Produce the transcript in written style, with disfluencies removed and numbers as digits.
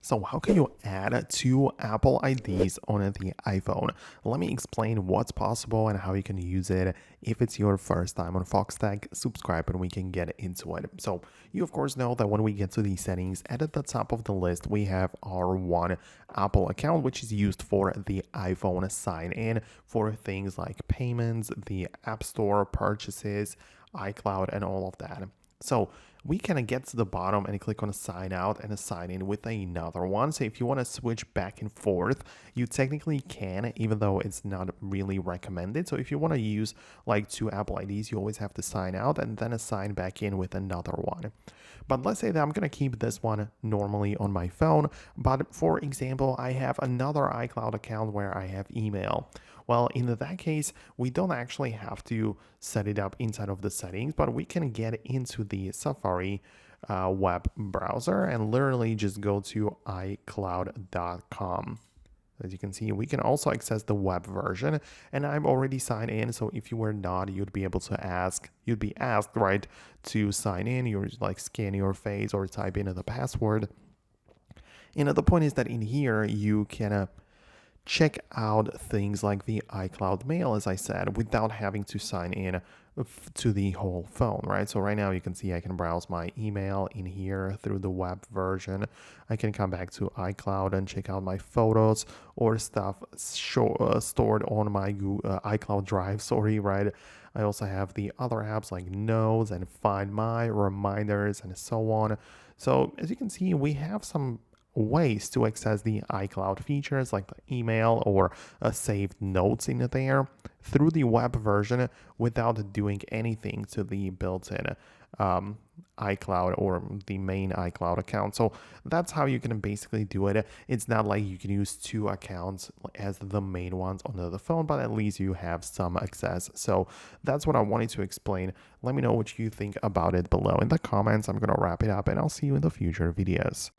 So how can you add two Apple IDs on the iPhone? Let me explain what's possible and how you can use it. If it's your first time on Foxtecc, subscribe and we can get into it. So you of course know that when we get to the settings, at the top of the list, we have our one Apple account, which is used for the iPhone sign in for things like payments, the App Store purchases, iCloud, and all of that. So we can get to the bottom and click on sign out and sign in with another one. So if you want to switch back and forth, you technically can, even though it's not really recommended. So if you want to use like two Apple IDs, you always have to sign out and then sign back in with another one. But let's say that I'm going to keep this one normally on my phone. But for example, I have another iCloud account where I have email. Well, in that case, we don't actually have to set it up inside of the settings, but we can get into the Safari web browser and literally just go to iCloud.com. As you can see, we can also access the web version, and I'm already signed in. So if you were not, you'd be asked, right, to sign in. You're like scan your face or type in the password. And the point is that in here, you can check out things like the iCloud mail, as I said, without having to sign in to the whole phone, right? So right now you can see I can browse my email in here through the web version. I can come back to iCloud and check out my photos or stuff stored on my iCloud drive, right? I also have the other apps like Notes and Find My, Reminders, and so on. So as you can see, we have some ways to access the iCloud features like the email or saved notes in there through the web version without doing anything to the built-in iCloud or the main iCloud account. So that's how you can basically do it. It's not like you can use two accounts as the main ones on the phone, but at least you have some access. So that's what I wanted to explain. Let me know what you think about it below in the comments. I'm going to wrap it up and I'll see you in the future videos.